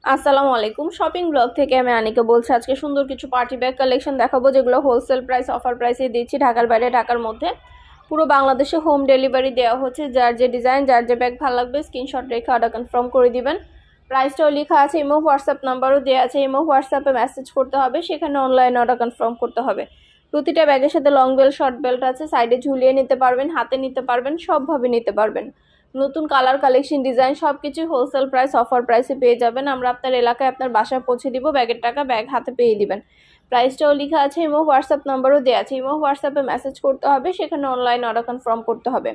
আসসালামু আলাইকুম। Shopping blog থেকে আমি আনিকা বলছি। আজকে সুন্দর কিছু পার্টি ব্যাগ কালেকশন দেখাবো, যেগুলো হোলসেল প্রাইস অফার প্রাইসে দিচ্ছি। ঢাকার বাইরে, ঢাকার মধ্যে পুরো বাংলাদেশে হোম ডেলিভারি দেওয়া হচ্ছে। যার যে ডিজাইন, যার যে ব্যাগ ভালো লাগবে স্ক্রিনশট রেখে অর্ডার কনফার্ম করে দিবেন। প্রাইসটাও লেখা আছে, ইমো হোয়াটসঅ্যাপ নাম্বারও দেওয়া আছে। ইমো হোয়াটসঅ্যাপে মেসেজ করতে হবে, সেখানে অনলাইনে অর্ডার কনফার্ম করতে হবে। প্রতিটা ব্যাগের সাথে লং বেল্ট, শর্ট বেল্ট আছে। সাইডে ঝুলিয়ে নিতে পারবেন, হাতে নিতে পারবেন, সবভাবে নিতে পারবেন। নতুন কালার, কালেকশন, ডিজাইন সবকিছু হোলসেল প্রাইস অফার প্রাইসে পেয়ে যাবেন। আমরা আপনার এলাকায় আপনার বাসায় পৌঁছে দিব। ব্যাগের টাকা ব্যাগ হাতে পেয়ে দিবেন। প্রাইসটাও লেখা আছে, ইমো হোয়াটসঅ্যাপ নাম্বারও দেওয়া আছে। ইমো হোয়াটসঅ্যাপে মেসেজ করতে হবে, সেখানে অনলাইন অর্ডার কনফার্ম করতে হবে।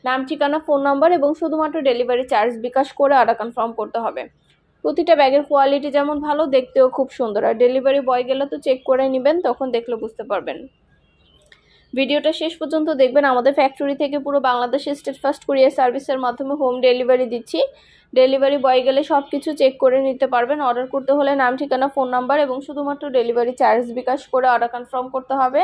নাম, ঠিকানা, ফোন নাম্বার এবং শুধুমাত্র ডেলিভারি চার্জ বিকাশ করে অর্ডার কনফার্ম করতে হবে। প্রতিটা ব্যাগের কোয়ালিটি যেমন ভালো, দেখতেও খুব সুন্দর। আর ডেলিভারি বয় গেলে তো চেক করে নেবেন, তখন দেখলে বুঝতে পারবেন। ভিডিওটা শেষ পর্যন্ত দেখবেন। আমাদের ফ্যাক্টরি থেকে পুরো বাংলাদেশে স্টেট ফার্স্ট কুরিয়ার সার্ভিসের মাধ্যমে হোম ডেলিভারি দিচ্ছি। ডেলিভারি বয় গেলে সব কিছু চেক করে নিতে পারবেন। অর্ডার করতে হলে নাম, ঠিকানা, ফোন নাম্বার এবং শুধুমাত্র ডেলিভারি চার্জ বিকাশ করে অর্ডার কনফার্ম করতে হবে।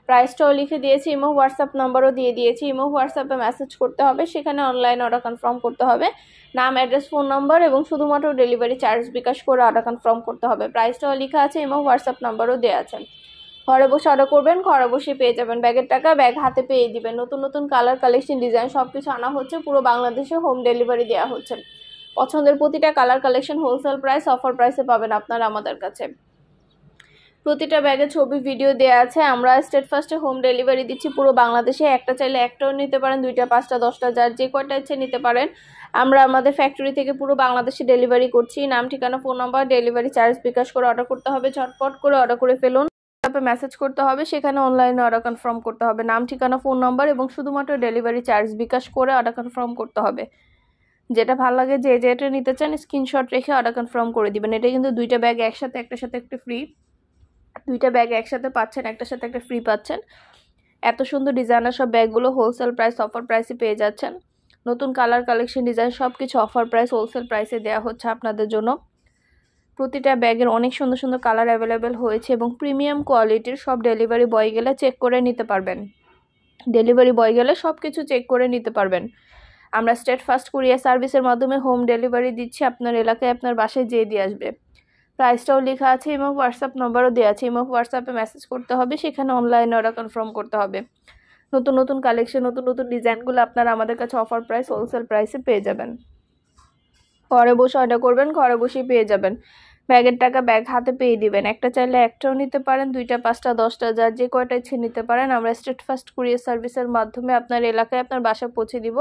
প্রাইসটাও লিখে দিয়েছি, ইমো হোয়াটসঅ্যাপ নাম্বারও দিয়ে দিয়েছি। ইমো হোয়াটসঅ্যাপে মেসেজ করতে হবে, সেখানে অনলাইন অর্ডার কনফার্ম করতে হবে। নাম, অ্যাড্রেস, ফোন নাম্বার এবং শুধুমাত্র ডেলিভারি চার্জ বিকাশ করে অর্ডার কনফার্ম করতে হবে। প্রাইসটাও লেখা আছে, ইমো হোয়াটসঅ্যাপ নাম্বারও দেওয়া আছে। ঘরে বসে অর্ডার করবেন, ঘরে বসে পেয়ে যাবেন। ব্যাগের টাকা ব্যাগ হাতে পেয়ে দিবেন। নতুন নতুন কালার, কালেকশন, ডিজাইন সবকিছু আনা হচ্ছে। পুরো বাংলাদেশে হোম ডেলিভারি দেওয়া হচ্ছে। পছন্দের প্রতিটা colour, collection wholesale price offer প্রাইসে পাবেন আপনারা আমাদের কাছে। প্রতিটা ব্যাগে ছবি, ভিডিও দেওয়া আছে। আমরা স্টেট ফার্স্টে হোম ডেলিভারি দিচ্ছি পুরো বাংলাদেশে। একটা চাইলে একটাও নিতে পারেন, 2টা, 5টা, 10টা, যার যে কয়টা ইচ্ছে নিতে পারেন। আমরা আমাদের ফ্যাক্টরি থেকে পুরো বাংলাদেশে ডেলিভারি করছি। নাম, ঠিকানা, phone number, delivery charge bKash করে অর্ডার করতে হবে। ঝটপট করে অর্ডার করে ফেলুন। মেসেজ করতে হবে, সেখানে অনলাইনে অর্ডার কনফার্ম করতে হবে। নাম, ঠিকানা, ফোন নাম্বার এবং শুধুমাত্র ডেলিভারি চার্জ বিকাশ করে অর্ডার কনফার্ম করতে হবে। যেটা ভালো লাগে, যে যেটা নিতে চান স্ক্রিনশট রেখে অর্ডার কনফার্ম করে দিবেন। এটা কিন্তু 2টা ব্যাগ একসাথে, একটার সাথে একটা ফ্রি। 2টা ব্যাগ একসাথে পাচ্ছেন, একটার সাথে একটা ফ্রি পাচ্ছেন। এত সুন্দর ডিজাইনার সব ব্যাগগুলো হোলসেল প্রাইস অফার প্রাইসে পেয়ে যাচ্ছেন। নতুন কালার, কালেকশন, ডিজাইন সব কিছু অফার প্রাইস হোলসেল প্রাইসে দেওয়া হচ্ছে আপনাদের জন্য। প্রতিটা ব্যাগের অনেক সুন্দর সুন্দর কালার অ্যাভেলেবেল হয়েছে এবং প্রিমিয়াম কোয়ালিটির। সব ডেলিভারি বয় গেলে চেক করে নিতে পারবেন। ডেলিভারি বয় গেলে সব কিছু চেক করে নিতে পারবেন। আমরা স্টেট ফার্স্ট কুরিয়ার সার্ভিসের মাধ্যমে হোম ডেলিভারি দিচ্ছি। আপনার এলাকায় আপনার বাসায় যেয়ে দিয়ে আসবে। প্রাইসটাও লেখা আছে এবং হোয়াটসঅ্যাপ নাম্বারও দেওয়া আছে। এবং হোয়াটসঅ্যাপে মেসেজ করতে হবে, সেখানে অনলাইনে অর্ডার কনফার্ম করতে হবে। নতুন নতুন কালেকশন, নতুন নতুন ডিজাইনগুলো আপনারা আমাদের কাছে অফার প্রাইস হোলসেল প্রাইসে পেয়ে যাবেন। ঘরে বসে অর্ডার করবেন, ঘরে বসেই পেয়ে যাবেন। ব্যাগের টাকা ব্যাগ হাতে পেয়ে দিবেন। একটা চাইলে একটাও নিতে পারেন, 2টা, 5টা, 10টা, যার যে কয়টা ইচ্ছে নিতে পারেন। আমরা স্টেট ফার্স্ট কুরিয়ার সার্ভিসের মাধ্যমে আপনার এলাকায় আপনার বাসা পৌঁছে দিব।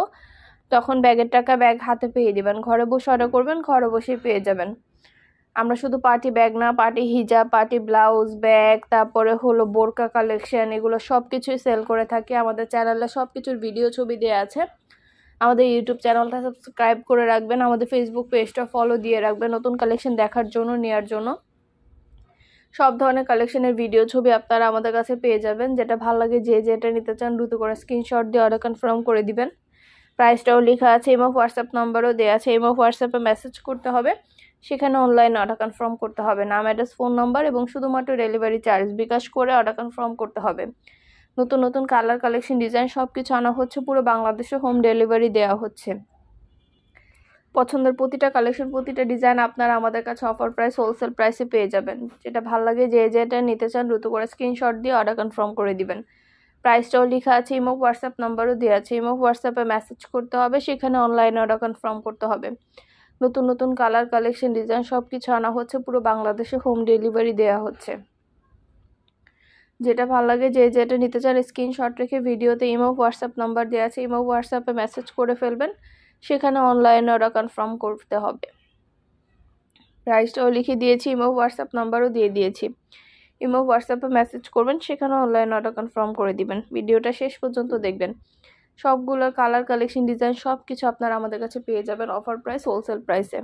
তখন ব্যাগের টাকা ব্যাগ হাতে পেয়ে দিবেন। ঘরে বসে অর্ডার করবেন, ঘরে বসেই পেয়ে যাবেন। আমরা শুধু পার্টি ব্যাগ না, পার্টি হিজাব, পার্টি ব্লাউজ, ব্যাগ, তারপরে হলো বোরকা কালেকশন, এগুলো সব কিছুই সেল করে থাকি। আমাদের চ্যানেলে সব কিছুর ভিডিও, ছবি দেওয়া আছে। আমাদের ইউটিউব চ্যানেলটা সাবস্ক্রাইব করে রাখবেন। আমাদের ফেসবুক পেজটা ফলো দিয়ে রাখবেন, নতুন কালেকশন দেখার জন্য, নেওয়ার জন্য। সব ধরনের কালেকশনের ভিডিও, ছবি আপনারা আমাদের কাছে পেয়ে যাবেন। যেটা ভালো লাগে, যে যেটা নিতে চান দ্রুত করে স্ক্রিনশট দিয়ে অর্ডার কনফার্ম করে দিবেন। প্রাইসটাও লেখা আছে, এবং হোয়াটসঅ্যাপ নাম্বারও দেওয়া আছে। এবং হোয়াটসঅ্যাপে মেসেজ করতে হবে, সেখানে অনলাইনে অর্ডার কনফার্ম করতে হবে। নাম, অ্যাড্রেস, ফোন নাম্বার এবং শুধুমাত্র ডেলিভারি চার্জ বিকাশ করে অর্ডার কনফার্ম করতে হবে। নতুন নতুন কালার, কালেকশন, ডিজাইন সব কিছু আনা হচ্ছে। পুরো বাংলাদেশে হোম ডেলিভারি দেওয়া হচ্ছে। পছন্দের প্রতিটা কালেকশন, প্রতিটা ডিজাইন আপনারা আমাদের কাছে অফার প্রাইস হোলসেল প্রাইসে পেয়ে যাবেন। যেটা ভালো লাগে, যে যেটা নিতে চান দ্রুত করে স্ক্রিনশট দিয়ে অর্ডার কনফার্ম করে দিবেন। প্রাইসটাও লেখা আছে, ইমো হোয়াটসঅ্যাপ নাম্বারও দেওয়া আছে। ইমো হোয়াটসঅ্যাপে মেসেজ করতে হবে, সেখানে অনলাইনে অর্ডার কনফার্ম করতে হবে। নতুন নতুন কালার, কালেকশন, ডিজাইন সব কিছু আনা হচ্ছে। পুরো বাংলাদেশে হোম ডেলিভারি দেওয়া হচ্ছে। যেটা ভালো লাগে, যে যেটা নিতে চান স্ক্রিনশট রেখে ভিডিওতে ইমো হোয়াটসঅ্যাপ নাম্বার দেওয়া আছে। ইমো হোয়াটসঅ্যাপে মেসেজ করে ফেলবেন, সেখানে অনলাইনে অর্ডার কনফার্ম করতে হবে। প্রাইসটাও লিখে দিয়েছি, ইমো হোয়াটসঅ্যাপ নাম্বারও দিয়ে দিয়েছি। ইমো হোয়াটসঅ্যাপে মেসেজ করবেন, সেখানে অনলাইন অর্ডার কনফার্ম করে দিবেন। ভিডিওটা শেষ পর্যন্ত দেখবেন। সবগুলো কালার, কালেকশন, ডিজাইন সব কিছু আপনারা আমাদের কাছে পেয়ে যাবেন অফার প্রাইস হোলসেল প্রাইসে।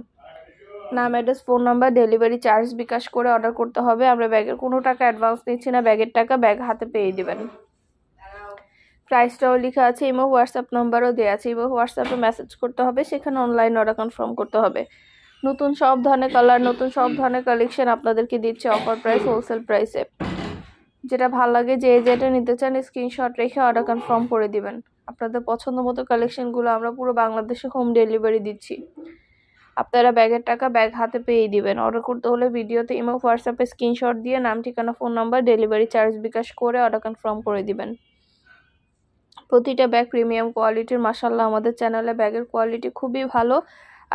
নাম, address, phone number, delivery charge bKash করে অর্ডার করতে হবে। আমরা ব্যাগের কোনো টাকা অ্যাডভান্স নিচ্ছি না। ব্যাগের টাকা ব্যাগ হাতে পেয়ে দিবেন। প্রাইসটাও লেখা আছে, ইমো হোয়াটসঅ্যাপ নাম্বারও দেওয়া আছে। ইমো হোয়াটসঅ্যাপে মেসেজ করতে হবে, সেখানে অনলাইন অর্ডার কনফার্ম করতে হবে। নতুন সব ধরনের কালার, নতুন সব ধরনের কালেকশন আপনাদেরকে দিচ্ছে অফার প্রাইস হোলসেল প্রাইসে। যেটা ভালো লাগে, যে যেটা নিতে চান স্ক্রিনশট রেখে অর্ডার কনফার্ম করে দিবেন। আপনাদের পছন্দ মতো কালেকশনগুলো আমরা পুরো বাংলাদেশে হোম ডেলিভারি দিচ্ছি। আপনারা ব্যাগের টাকা ব্যাগ হাতে পেয়ে দিবেন। অর্ডার করতে হলে ভিডিওতে ইমো হোয়াটসঅ্যাপে স্ক্রিনশট দিয়ে নাম, ঠিকানা, phone number, delivery charge bKash করে অর্ডার কনফার্ম করে দিবেন। প্রতিটা ব্যাগ প্রিমিয়াম কোয়ালিটির। মাশাআল্লাহ আমাদের চ্যানেলে ব্যাগের কোয়ালিটি খুবই ভালো।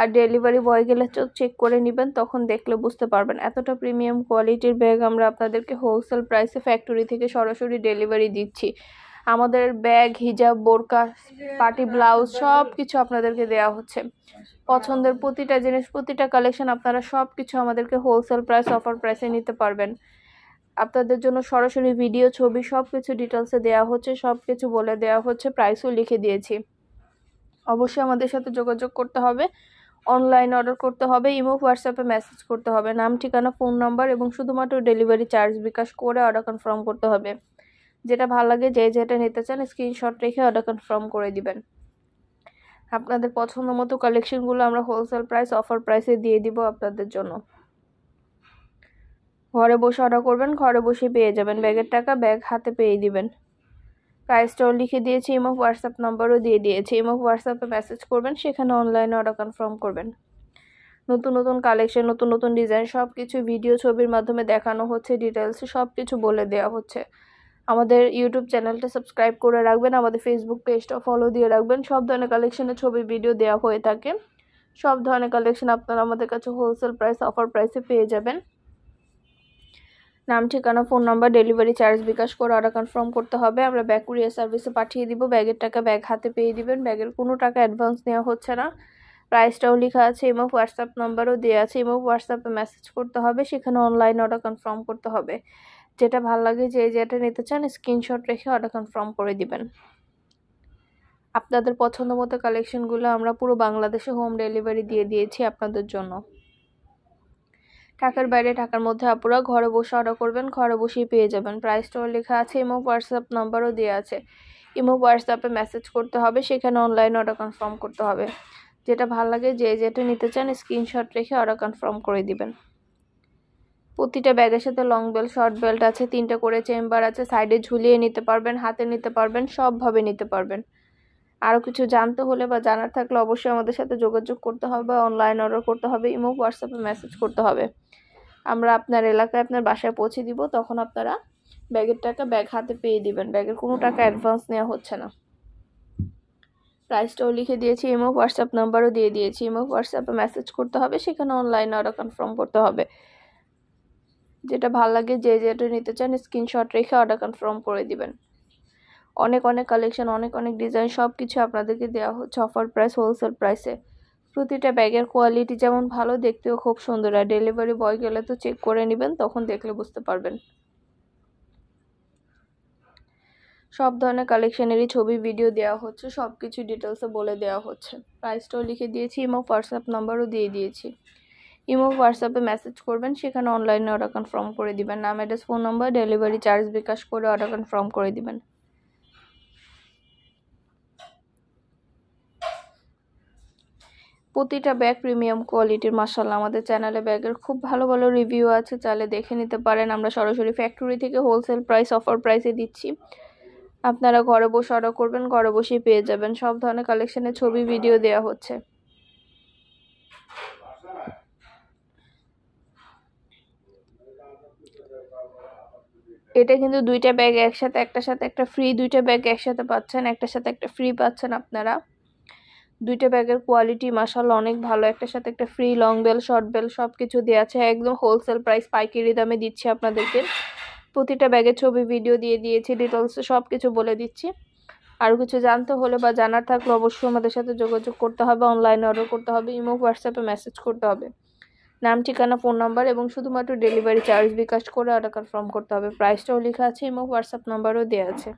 আর ডেলিভারি বয় গেলে চেক করে নেবেন, তখন দেখলে বুঝতে পারবেন। এতটা প্রিমিয়াম কোয়ালিটির ব্যাগ আমরা আপনাদেরকে হোলসেল প্রাইসে ফ্যাক্টরি থেকে সরাসরি ডেলিভারি দিচ্ছি। আমাদের ব্যাগ, হিজাব, বোরকা, পার্টি ব্লাউজ সব কিছু আপনাদেরকে দেওয়া হচ্ছে। পছন্দের প্রতিটা জিনিস, প্রতিটা কালেকশন আপনারা সব কিছু আমাদেরকে হোলসেল প্রাইস, অফার প্রাইসে নিতে পারবেন। আপনাদের জন্য সরাসরি ভিডিও, ছবি সব কিছু ডিটেলসে দেওয়া হচ্ছে, সব কিছু বলে দেওয়া হচ্ছে, প্রাইসও লিখে দিয়েছি। অবশ্যই আমাদের সাথে যোগাযোগ করতে হবে, অনলাইন অর্ডার করতে হবে, ইমো হোয়াটসঅ্যাপে মেসেজ করতে হবে, নাম, ঠিকানা, ফোন নাম্বার এবং শুধুমাত্র ডেলিভারি চার্জ বিকাশ করে অর্ডার কনফার্ম করতে হবে। যেটা ভালো লাগে, যেটা নিতে চান স্ক্রিনশট রেখে অর্ডার কনফার্ম করে দিবেন। আপনাদের পছন্দ মতো কালেকশনগুলো আমরা হোলসেল প্রাইস, অফার প্রাইসে দিয়ে দিব আপনাদের জন্য। ঘরে বসে অর্ডার করবেন, ঘরে বসে পেয়ে যাবেন। ব্যাগের টাকা ব্যাগ হাতে পেয়ে দিবেন। প্রাইসটাও লিখে দিয়েছি, ইমো হোয়াটসঅ্যাপ নাম্বারও দিয়ে দিয়েছি। ইমো হোয়াটসঅ্যাপে মেসেজ করবেন, সেখানে অনলাইনে অর্ডার কনফার্ম করবেন। নতুন নতুন কালেকশন, নতুন নতুন ডিজাইন সব কিছু ভিডিও, ছবির মাধ্যমে দেখানো হচ্ছে, ডিটেলসে সব কিছু বলে দেওয়া হচ্ছে। আমাদের ইউটিউব চ্যানেলটা সাবস্ক্রাইব করে রাখবেন, আমাদের ফেসবুক পেজটা ফলো দিয়ে রাখবেন। সব ধরনের কালেকশনের ছবি, ভিডিও দেওয়া হয়ে থাকে। সব ধরনের কালেকশন আপনারা আমাদের কাছে হোলসেল প্রাইস, অফার প্রাইসে পেয়ে যাবেন। নাম, ঠিকানা, phone number, delivery charge bKash করে অর্ডার কনফার্ম করতে হবে। আমরা ব্যাগ কুরিয়ার সার্ভিসে পাঠিয়ে দিব। ব্যাগের টাকা ব্যাগ হাতে পেয়ে দিবেন। ব্যাগের কোনো টাকা অ্যাডভান্স নেওয়া হচ্ছে না। প্রাইসটাও লেখা আছে, ইমো হোয়াটসঅ্যাপ নাম্বারও দেওয়া আছে। ইমো হোয়াটসঅ্যাপে মেসেজ করতে হবে, সেখানে অনলাইন অর্ডার কনফার্ম করতে হবে। যেটা ভালো লাগে, যেটা নিতে চান স্ক্রিনশট রেখে অর্ডার কনফার্ম করে দিবেন। আপনাদের পছন্দ মতো কালেকশনগুলো আমরা পুরো বাংলাদেশে হোম ডেলিভারি দিয়ে দিয়েছি আপনাদের জন্য। ঢাকার বাইরে, ঢাকার মধ্যে আপুরা ঘরে বসে অর্ডার করবেন, ঘরে বসেই পেয়ে যাবেন। প্রাইসটাও লেখা আছে, ইমো হোয়াটসঅ্যাপ নাম্বারও দেওয়া আছে। ইমো হোয়াটসঅ্যাপে মেসেজ করতে হবে, সেখানে অনলাইন অর্ডার কনফার্ম করতে হবে। যেটা ভালো লাগে, যেটা নিতে চান স্ক্রিনশট রেখে অর্ডার কনফার্ম করে দিবেন। প্রতিটা ব্যাগের সাথে লং বেল্ট, শর্ট বেল্ট আছে, 3টা করে চেম্বার আছে। সাইডে ঝুলিয়ে নিতে পারবেন, হাতে নিতে পারবেন, সবভাবে নিতে পারবেন। আরও কিছু জানতে হলে বা জানার থাকলে অবশ্যই আমাদের সাথে যোগাযোগ করতে হবে, অনলাইন অর্ডার করতে হবে, ইমো হোয়াটসঅ্যাপে মেসেজ করতে হবে। আমরা আপনার এলাকায়, আপনার বাসায় পৌঁছে দিব, তখন আপনারা ব্যাগের টাকা ব্যাগ হাতে পেয়ে দিবেন। ব্যাগের কোনো টাকা অ্যাডভান্স নেওয়া হচ্ছে না। প্রাইসটাও লিখে দিয়েছি, ইমো হোয়াটসঅ্যাপ নাম্বারও দিয়ে দিয়েছি। ইমো হোয়াটসঅ্যাপে মেসেজ করতে হবে, সেখানে অনলাইন অর্ডার কনফার্ম করতে হবে। যেটা ভালো লাগে, যেটা নিতে চান স্ক্রিনশট রেখে অর্ডার কনফার্ম করে দিবেন। অনেক অনেক কালেকশন, অনেক অনেক ডিজাইন সব কিছু আপনাদেরকে দেওয়া হচ্ছে অফার প্রাইস, হোলসেল প্রাইসে। প্রতিটা ব্যাগের কোয়ালিটি যেমন ভালো, দেখতেও খুব সুন্দর। আর ডেলিভারি বয় গেলে তো চেক করে নেবেন, তখন দেখলে বুঝতে পারবেন। সব ধরনের কালেকশনেরই ছবি, ভিডিও দেওয়া হচ্ছে, সব কিছু ডিটেলসে বলে দেওয়া হচ্ছে। প্রাইসটাও লিখে দিয়েছি, ইমো হোয়াটসঅ্যাপ নাম্বারও দিয়ে দিয়েছি। ইমো হোয়াটসঅ্যাপে মেসেজ করবেন, সেখানে অনলাইনে অর্ডার কনফার্ম করে দিবেন। নাম, address, phone number, delivery charge bKash করে অর্ডার কনফার্ম করে দিবেন। প্রতিটা ব্যাগ প্রিমিয়াম কোয়ালিটির। মাশাআল্লাহ আমাদের চ্যানেলে ব্যাগের খুব ভালো ভালো রিভিউ আছে, চাইলে দেখে নিতে পারেন। আমরা সরাসরি ফ্যাক্টরি থেকে হোলসেল প্রাইস, অফার প্রাইসে দিচ্ছি। আপনারা ঘরে বসে অর্ডার করবেন, ঘরে বসেই পেয়ে যাবেন। সব ধরনের কালেকশনের ছবি, ভিডিও দেওয়া হচ্ছে। এটা কিন্তু 2টা ব্যাগ একসাথে, একটার সাথে একটা ফ্রি। 2টা ব্যাগ একসাথে পাচ্ছেন, একটার সাথে একটা ফ্রি পাচ্ছেন আপনারা। 2টা ব্যাগের কোয়ালিটি মাশাআল্লাহ অনেক ভালো। একটার সাথে একটা ফ্রি, লং বেল, শর্ট বেল সব কিছু দেওয়া আছে। একদম হোলসেল প্রাইস, পাইকারি দামে দিচ্ছি আপনাদেরকে। প্রতিটা ব্যাগের ছবি, ভিডিও দিয়ে দিয়েছি, ডিটেলসে সব কিছু বলে দিচ্ছি। আরও কিছু জানতে হলে বা জানার থাকলে অবশ্যই আমাদের সাথে যোগাযোগ করতে হবে, অনলাইনে অর্ডার করতে হবে, ইমো হোয়াটসঅ্যাপে মেসেজ করতে হবে। নাম, ঠিকানা, ফোন নাম্বার এবং শুধুমাত্র ডেলিভারি চার্জ বিকাশ করে অর্ডার কনফার্ম করতে হবে। প্রাইসটাও লেখা আছে, ইমো হোয়াটসঅ্যাপ নাম্বারও দেওয়া আছে।